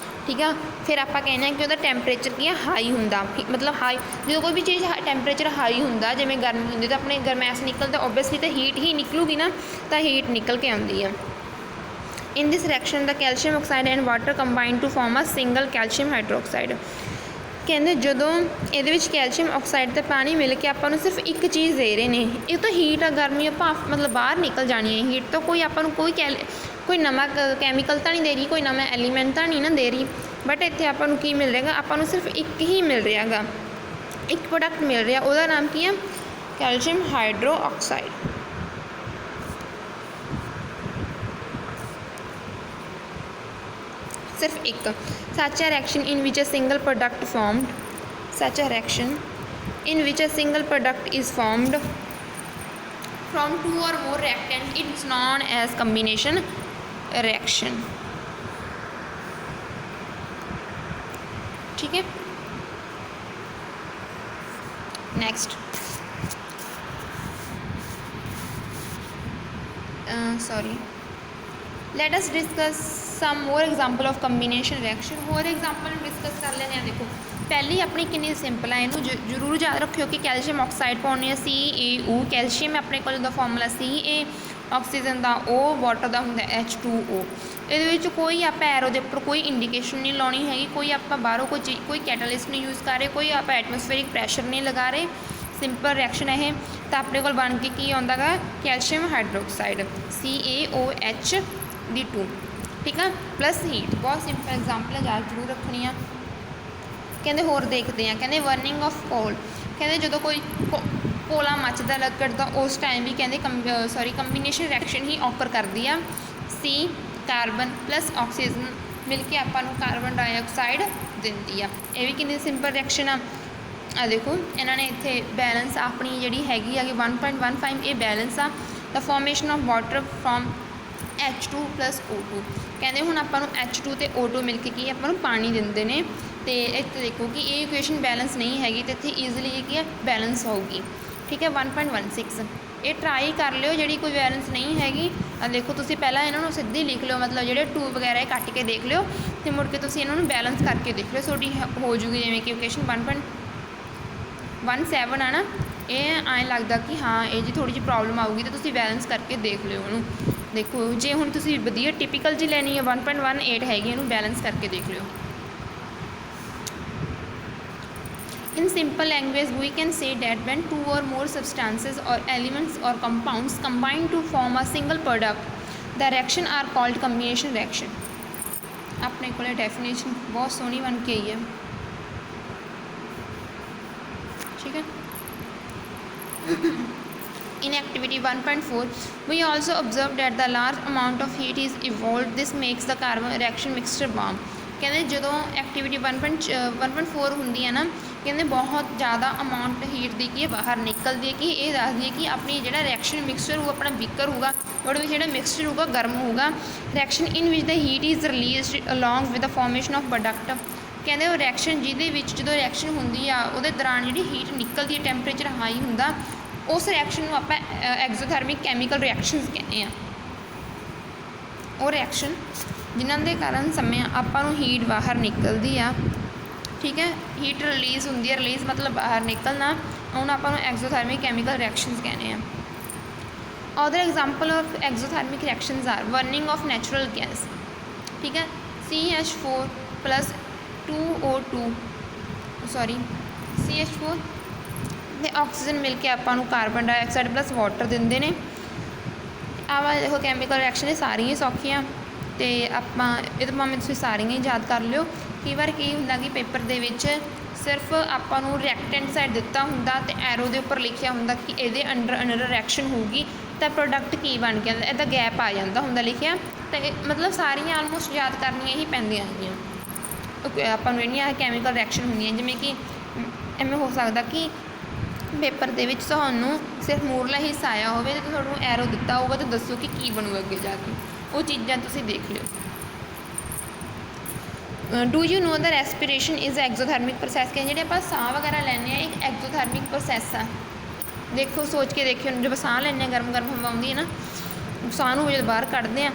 ਠੀਕ ਆ, ਫਿਰ ਆਪਾਂ ਕਹਿੰਦੇ ਹਾਂ ਕਿ ਉਹਦਾ ਟੈਂਪਰੇਚਰ ਕੀ ਹੈ, ਹਾਈ ਹੁੰਦਾ, ਮਤਲਬ ਹਾਈ ਜਦੋਂ ਕੋਈ ਵੀ ਚੀਜ਼ ਟੈਂਪਰੇਚਰ ਹਾਈ ਹੁੰਦਾ, ਜਿਵੇਂ ਗਰਮੀ ਹੁੰਦੀ ਤਾਂ ਆਪਣੇ ਗਰਮੈਸ਼ ਨਿਕਲਦਾ, ਓਬਵੀਅਸਲੀ ਤਾਂ ਹੀਟ ਹੀ ਨਿਕਲੂਗੀ ਨਾ, ਤਾਂ ਹੀਟ ਨਿਕਲ ਕੇ ਆਉਂਦੀ ਆ। In this reaction the calcium oxide and water combine to form a single calcium hydroxide, ਕਹਿੰਦੇ ਜਦੋਂ ਇਹਦੇ ਵਿੱਚ ਕੈਲਸ਼ੀਅਮ ਆਕਸਾਈਡ ਅਤੇ ਪਾਣੀ ਮਿਲ ਕੇ ਆਪਾਂ ਨੂੰ ਸਿਰਫ ਇੱਕ ਚੀਜ਼ ਦੇ ਰਹੇ ਨੇ, ਇਹ ਤਾਂ ਹੀਟ ਆ, ਗਰਮੀ ਭਾਫ ਮਤਲਬ ਬਾਹਰ ਨਿਕਲ ਜਾਣੀ ਹੈ ਹੀਟ ਤੋਂ, ਕੋਈ ਆਪਾਂ ਨੂੰ ਕੋਈ ਨਵਾਂ ਕੈਮੀਕਲ ਤਾਂ ਨਹੀਂ ਦੇ ਰਹੀ, ਕੋਈ ਨਵਾਂ ਐਲੀਮੈਂਟ ਤਾਂ ਨਹੀਂ ਨਾ ਦੇ ਰਹੀ, ਬਟ ਇੱਥੇ ਆਪਾਂ ਨੂੰ ਕੀ ਮਿਲ ਰਿਹਾ ਗਾ, ਆਪਾਂ ਨੂੰ ਸਿਰਫ ਇੱਕ ਹੀ ਮਿਲ ਰਿਹਾ ਗਾ, ਇੱਕ ਪ੍ਰੋਡਕਟ ਮਿਲ ਰਿਹਾ, ਉਹਦਾ ਨਾਮ ਕੀ ਹੈ, ਕੈਲਸ਼ੀਅਮ ਹਾਈਡਰੋਆਕਸਾਈਡ। ਸਿਰਫ ਇੱਕ। such a reaction in which a single product formed, such a reaction in which a single product is formed from two or more reactants, it's known as combination reaction। ठीक है, next sorry, let us discuss some more example of combination reaction। ਹੋਰ example discuss कर लेते हैं। देखो पहली अपनी कितनी सिंपल है, इनू जरूर याद रखियो कि कैल्शियम ऑक्साइड पाने CaO, कैल्शियम अपने को फॉर्मूला Ca, ऑक्सीजन का O, वाटर का होंगे H2O। ये कोई आप एरो के उपर कोई इंडिकेशन नहीं लानी हैगी, कोई आप बाहरों कोई चीज़ कोई कैटालिस्ट नहीं यूज़ कर रहे, कोई आप एटमोसफेरिक प्रैशर नहीं लगा रहे, सिंपल रिएक्शन है। तो अपने को बन के की आता है कैल्शियम हाइड्रोक्साइड CaOH2, ठीक है, प्लस हीट। बहुत सिंपल एग्जाम्पल है, याद जरूर रखनी है। कहते होर देखते हैं, कहते वर्निंग ऑफ कोल, कहते जो कोई कोला मचदा लकड़ का उस टाइम भी कहते कंबीनेशन रिएक्शन ही ऑकर करती है। सी कार्बन प्लस ऑक्सीजन मिल के आपां नूं कार्बन डाइऑक्साइड दिंदी है। ये भी कितनी सिंपल रिएक्शन आ देखो इन्होंने इत्थे बैलेंस अपनी जी हैगी 1.15 ये बैलेंस आ। The formation of water from H2 plus O2, कहते हुण आपां नूं H2 ते O2 मिल के की आपां नूं पानी दिंदे ने। तो इत्थे देखो कि ये इक्वेशन बैलेंस नहीं हैगी, तो इत्थे ईजिली ये की है बैलेंस होगी, ठीक है। 1.16 ये ट्राई कर लियो, जी कोई बैलेंस नहीं हैगी देखो तुसी पहला इन्होंने सीधी लिख लो, मतलब जोड़े 2 वगैरह कट के देख लियो, तो मुड़ के तुसी इन्होंने बैलेंस करके देख लियो, थोड़ी हो जूगी जिवें कि इक्वेशन 1.17 है ना, ये ऐ लगता कि हाँ ये जी थोड़ी जी प्रॉब्लम आऊगी, तो तुसी बैलेंस करके देख लियो उन्होंने। देखो जे हुण तुसी वधिया टिपिकल जी लैनी है 1.18 हैगी, इन्होंने बैलेंस करके देख लियो। In simple language, we can say that when 2 or more substances or elements or compounds combine to form a single product, the reaction are called combination reaction। अपने को डेफिनेशन बहुत सोहनी बन के आई है, ठीक है। In activity 1.4, we also observe that the large amount of heat is evolved. This makes the carbon reaction mixture warm। कहते जो एक्टिविटी 1.4 होंगी है ना, ਕਹਿੰਦੇ ਬਹੁਤ ਜ਼ਿਆਦਾ ਅਮਾਊਂਟ ਹੀਟ ਦੀ ਕੀ ਬਾਹਰ ਨਿਕਲਦੀ ਹੈ ਕਿ ਇਹ ਦੱਸਦੀ ਹੈ ਕਿ ਆਪਣੀ ਜਿਹੜਾ ਰਿਐਕਸ਼ਨ ਮਿਕਸਚਰ ਹੋਊਗਾ ਆਪਣਾ ਬੀਕਰ ਹੋਊਗਾ ਉਹਦੇ ਵਿੱਚ ਜਿਹੜਾ ਮਿਕਸਚਰ ਹੋਊਗਾ ਗਰਮ ਹੋਊਗਾ। Reaction in which the heat is released along with the formation of product. ਕਹਿੰਦੇ ਉਹ ਰਿਐਕਸ਼ਨ ਜਿਹਦੇ ਵਿੱਚ ਜਦੋਂ ਰਿਐਕਸ਼ਨ ਹੁੰਦੀ ਆ ਉਹਦੇ ਦੌਰਾਨ ਜਿਹੜੀ ਹੀਟ ਨਿਕਲਦੀ ਹੈ ਟੈਂਪਰੇਚਰ ਹਾਈ ਹੁੰਦਾ ਉਸ ਰਿਐਕਸ਼ਨ ਨੂੰ ਆਪਾਂ ਐਗਜ਼ੋਥਰਮਿਕ ਕੈਮੀਕਲ ਰਿਐਕਸ਼ਨਸ ਕਹਿੰਦੇ ਆ। ਉਹ ਰਿਐਕਸ਼ਨ ਜਿਨ੍ਹਾਂ ਦੇ ਕਾਰਨ ਸਮੇਂ ਆਪਾਂ ਨੂੰ ਹੀਟ ਬਾਹਰ ਨਿਕਲਦੀ ਆ, ਠੀਕ ਹੈ, ਹੀਟ ਰਿਲੀਜ਼ ਹੁੰਦੀ ਹੈ, ਰਿਲੀਜ਼ ਮਤਲਬ ਬਾਹਰ ਨਿਕਲਣਾ, ਹੁਣ ਆਪਾਂ ਨੂੰ ਐਗਜ਼ੋਥਰਮਿਕ ਕੈਮੀਕਲ ਰਿਐਕਸ਼ਨਸ ਕਹਿੰਦੇ ਆ। Other example of exothermic reactions are burning of natural gas, ਠੀਕ ਹੈ, CH4 plus 2O2 CH4 ਅਤੇ ਆਕਸੀਜਨ ਮਿਲ ਕੇ ਆਪਾਂ ਨੂੰ ਕਾਰਬਨ ਡਾਈਆਕਸਾਈਡ ਪਲੱਸ ਵਾਟਰ ਦਿੰਦੇ ਨੇ। ਆਹ ਦੇਖੋ ਕੈਮੀਕਲ ਰਿਐਕਸ਼ਨ ਇਹ ਸਾਰੀਆਂ ਹੀ ਸੌਖੀਆਂ ਅਤੇ ਆਪਾਂ ਇਹ ਭਾਵੇਂ ਤੁਸੀਂ ਸਾਰੀਆਂ ਹੀ ਯਾਦ ਕਰ ਲਿਓ। ਕਈ ਵਾਰ ਕੀ ਹੁੰਦਾ ਕਿ ਪੇਪਰ ਦੇ ਵਿੱਚ ਸਿਰਫ ਆਪਾਂ ਨੂੰ ਰਿਐਕਟੈਂਟ ਸਾਈਡ ਦਿੱਤਾ ਹੁੰਦਾ ਅਤੇ ਐਰੋ ਦੇ ਉੱਪਰ ਲਿਖਿਆ ਹੁੰਦਾ ਕਿ ਇਹਦੇ ਅੰਡਰ ਰਿਐਕਸ਼ਨ ਹੋਊਗੀ ਤਾਂ ਪ੍ਰੋਡਕਟ ਕੀ ਬਣ ਗਿਆ, ਇਹਦਾ ਗੈਪ ਆ ਜਾਂਦਾ ਹੁੰਦਾ ਲਿਖਿਆ। ਅਤੇ ਮਤਲਬ ਸਾਰੀਆਂ ਆਲਮੋਸਟ ਯਾਦ ਕਰਨੀਆਂ ਹੀ ਪੈਂਦੀਆਂ ਹੈਗੀਆਂ ਆਪਾਂ ਨੂੰ ਜਿਹੜੀਆਂ ਕੈਮੀਕਲ ਰਿਐਕਸ਼ਨ ਹੁੰਦੀਆਂ। ਜਿਵੇਂ ਕਿ ਐਵੇਂ ਹੋ ਸਕਦਾ ਕਿ ਪੇਪਰ ਦੇ ਵਿੱਚ ਤੁਹਾਨੂੰ ਸਿਰਫ ਮੂਰਲਾ ਹਿੱਸਾ ਆਇਆ ਹੋਵੇ ਅਤੇ ਤੁਹਾਨੂੰ ਐਰੋ ਦਿੱਤਾ ਹੋਊਗਾ ਅਤੇ ਦੱਸੋ ਕਿ ਕੀ ਬਣੂ ਅੱਗੇ ਜਾ ਕੇ, ਉਹ ਚੀਜ਼ਾਂ ਤੁਸੀਂ ਦੇਖ ਲਿਓ। Do you know the respiration is exothermic process ਕਿ ਜਿਹੜੇ ਆਪਾਂ ਸਾਹ ਵਗੈਰਾ ਲੈਂਦੇ ਹਾਂ ਇੱਕ ਐਗਜ਼ੋਥਰਮਿਕ ਪ੍ਰੋਸੈਸ ਆ। ਦੇਖੋ ਸੋਚ ਕੇ ਦੇਖਿਓ ਜਦੋਂ ਸਾਹ ਲੈਂਦੇ ਹਾਂ ਗਰਮ ਗਰਮ ਹਵਾ ਆਉਂਦੀ ਹੈ ਨਾ, ਸਾਹ ਨੂੰ ਜਦੋਂ ਬਾਹਰ ਕੱਢਦੇ ਹਾਂ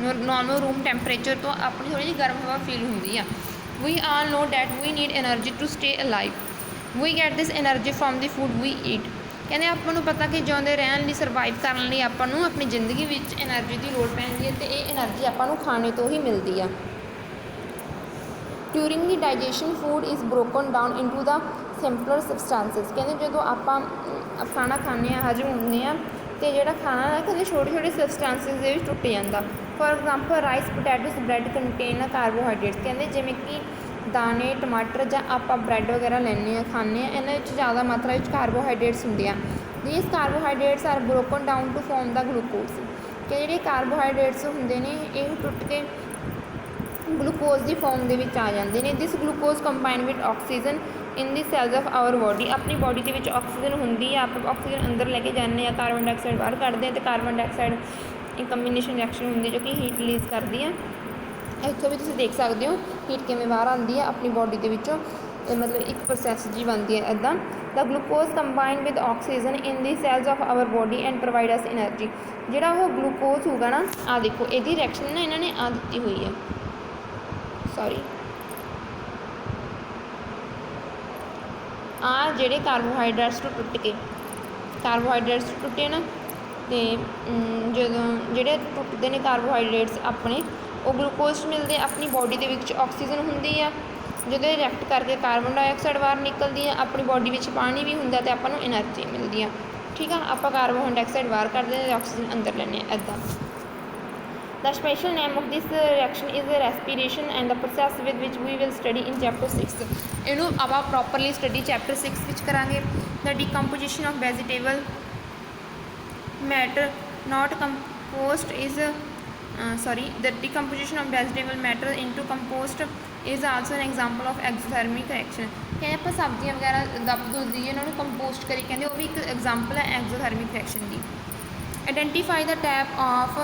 ਨੋਰਮਲ ਰੂਮ ਟੈਂਪਰੇਚਰ ਤੋਂ ਆਪਣੀ ਥੋੜ੍ਹੀ ਜਿਹੀ ਗਰਮ ਹਵਾ ਫੀਲ ਹੁੰਦੀ ਆ। We all know that we need energy to stay alive, we get this energy from the food we eat. ਕਹਿੰਦੇ ਆਪਾਂ ਨੂੰ ਪਤਾ ਕਿ ਜਿਉਂਦੇ ਰਹਿਣ ਲਈ ਸਰਵਾਈਵ ਕਰਨ ਲਈ ਆਪਾਂ ਨੂੰ ਆਪਣੀ ਜ਼ਿੰਦਗੀ ਵਿੱਚ ਐਨਰਜੀ ਦੀ ਲੋੜ ਪੈਂਦੀ ਹੈ ਅਤੇ ਇਹ ਐਨਰਜੀ ਆਪਾਂ ਨੂੰ ਖਾਣੇ ਤੋਂ ਹੀ ਮਿਲਦੀ ਆ। During the digestion food is broken down into the simpler substances. ਕਹਿੰਦੇ ਜਦੋਂ ਆਪਾਂ ਖਾਣਾ ਖਾਂਦੇ ਹਾਂ ਹਜਮ ਹੁੰਦੇ ਹਾਂ ਅਤੇ ਜਿਹੜਾ ਖਾਣਾ ਹੈ ਕਹਿੰਦੇ ਛੋਟੇ ਛੋਟੇ ਸਬਸਟੈਂਸਿਸ ਦੇ ਵਿੱਚ ਟੁੱਟ ਜਾਂਦਾ। For example rice potatoes bread contain carbohydrates. ਕਹਿੰਦੇ ਜਿਵੇਂ ਕਿ ਦਾਣੇ ਟਮਾਟਰ ਜਾਂ ਆਪਾਂ ਬ੍ਰੈਡ ਵਗੈਰਾ ਲੈਂਦੇ ਹਾਂ ਖਾਂਦੇ ਹਾਂ ਇਹਨਾਂ ਵਿੱਚ ਜ਼ਿਆਦਾ ਮਾਤਰਾ ਵਿੱਚ ਕਾਰਬੋਹਾਈਡਰੇਟਸ ਹੁੰਦੇ ਆ। These carbohydrates are broken down to form the glucose ਕਿ ਜਿਹੜੇ ਕਾਰਬੋਹਾਈਡਰੇਟਸ ਹੁੰਦੇ ਨੇ ਇਹ ਟੁੱਟ ਕੇ ਗਲੂਕੋਜ਼ ਦੀ ਫੋਰਮ ਦੇ ਵਿੱਚ ਆ ਜਾਂਦੇ ਨੇ। ਦਿਸ glucose combine with oxygen in the cells of our body. ਆਪਣੀ ਬੋਡੀ ਦੇ ਵਿੱਚ ਆਕਸੀਜਨ ਹੁੰਦੀ ਆ, ਆਪਾਂ ਆਕਸੀਜਨ ਅੰਦਰ ਲੈ ਕੇ ਜਾਂਦੇ ਹਾਂ, ਕਾਰਬਨ ਡਾਈਆਕਸਾਈਡ ਬਾਹਰ ਕੱਢਦੇ ਹਾਂ ਅਤੇ ਕਾਰਬਨ ਡਾਈਆਕਸਾਈਡ ਇੱਕ ਕੰਬੀਨੇਸ਼ਨ ਰਿਐਕਸ਼ਨ ਹੁੰਦੀ ਜੋ ਕਿ ਹੀਟ ਰਿਲੀਜ਼ ਕਰਦੀ ਆ। ਇੱਥੋਂ ਵੀ ਤੁਸੀਂ ਦੇਖ ਸਕਦੇ ਹੋ ਹੀਟ ਕਿਵੇਂ ਬਾਹਰ ਆਉਂਦੀ ਆ ਆਪਣੀ ਬੋਡੀ ਦੇ ਵਿੱਚੋਂ, ਮਤਲਬ ਇੱਕ ਪ੍ਰੋਸੈਸ ਜੀ ਬਣਦੀ ਹੈ ਇੱਦਾਂ। The glucose combine with oxygen in the cells of our body and provide us energy. ਜਿਹੜਾ ਉਹ ਗਲੂਕੋਜ਼ ਹੋਊਗਾ ਨਾ ਆਹ ਦੇਖੋ ਇਹਦੀ ਰਿਐਕਸ਼ਨ ਨਾ ਇਹਨਾਂ ਨੇ ਆ ਦਿੱਤੀ ਹੋਈ ਹੈ, ਆਹ ਜਿਹੜੇ ਕਾਰਬੋਹਾਈਡਰੇਟਸ ਤੋਂ ਟੁੱਟੇ ਨਾ ਅਤੇ ਜਦੋਂ ਜਿਹੜੇ ਟੁੱਟਦੇ ਨੇ ਕਾਰਬੋਹਾਈਡਰੇਟਸ ਆਪਣੇ ਉਹ ਗਲੂਕੋਜ਼ ਮਿਲਦੇ ਆਪਣੀ ਬੋਡੀ ਦੇ ਵਿੱਚ ਆਕਸੀਜਨ ਹੁੰਦੀ ਆ, ਜਦੋਂ ਇਹ ਰਿਐਕਟ ਕਰਕੇ ਕਾਰਬਨ ਡਾਈਆਕਸਾਈਡ ਬਾਹਰ ਨਿਕਲਦੀ ਆ ਆਪਣੀ ਬੋਡੀ ਵਿੱਚ ਪਾਣੀ ਵੀ ਹੁੰਦਾ ਅਤੇ ਆਪਾਂ ਨੂੰ ਐਨਰਜੀ ਮਿਲਦੀ ਆ। ਠੀਕ ਆ, ਆਪਾਂ ਕਾਰਬਨ ਡਾਈਆਕਸਾਈਡ ਬਾਹਰ ਕੱਢਦੇ ਹਾਂ ਅਤੇ ਆਕਸੀਜਨ ਅੰਦਰ ਲੈਂਦੇ ਹਾਂ ਇੱਦਾਂ। The special name of this reaction is respiration and the process with which we will study in chapter 6. ਇਹਨੂੰ ਆਪਾਂ ਪ੍ਰੋਪਰਲੀ ਸਟੱਡੀ ਚੈਪਟਰ 6 ਵਿੱਚ ਕਰਾਂਗੇ। The decomposition of vegetable matter not compost is the decomposition of vegetable matter into compost is also an example of exothermic reaction. ਕਹਿੰਦੇ ਆਪਾਂ ਸਬਜ਼ੀਆਂ ਵਗੈਰਾ ਦੱਬ ਦੁੱਬ ਦਈਏ ਉਹਨਾਂ ਨੂੰ ਕੰਪੋਸਟ ਕਰੀ ਕਹਿੰਦੇ ਉਹ ਵੀ ਇੱਕ ਐਗਜ਼ਾਮਪਲ ਹੈ exothermic reaction the. Identify the type of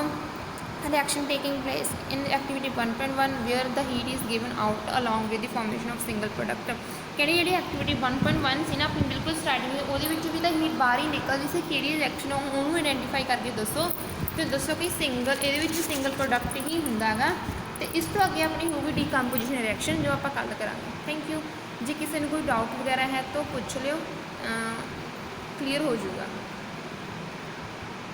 reaction taking place in activity 1.1 where the heat is given out along with the formation of single product। ਜਿਹੜੀ ਐਕਟੀਵਿਟੀ 1.1 ਸੀ ਨਾ ਆਪਣੀ ਬਿਲਕੁਲ ਸਟਾਰਟਿੰਗ ਉਹਦੇ ਵਿੱਚ ਵੀ ਤਾਂ ਹੀਟ ਬਾਹਰ ਹੀ ਨਿਕਲਦੀ ਸੀ। ਕਿਹੜੀ ਰਿਐਕਸ਼ਨ ਉਹਨੂੰ ਆਈਡੈਂਟੀਫਾਈ ਕਰਕੇ ਦੱਸੋ ਫਿਰ ਦੱਸੋ ਕਿ ਇਹਦੇ ਵਿੱਚ ਸਿੰਗਲ ਪ੍ਰੋਡਕਟ ਹੀ ਹੁੰਦਾ ਹੈਗਾ। ਅਤੇ ਇਸ ਤੋਂ ਅੱਗੇ ਆਪਣੀ ਹੋਊਗੀ ਡੀਕੰਪੋਜੀਸ਼ਨ ਰਿਐਕਸ਼ਨ ਜੋ ਆਪਾਂ ਕੱਲ੍ਹ ਕਰਾਂਗੇ। Thank you. ਜੇ ਕਿਸੇ ਨੂੰ ਕੋਈ ਡਾਊਟ ਵਗੈਰਾ ਹੈ ਤਾਂ ਪੁੱਛ ਲਿਓ, ਕਲੀਅਰ ਹੋ ਜਾਊਗਾ।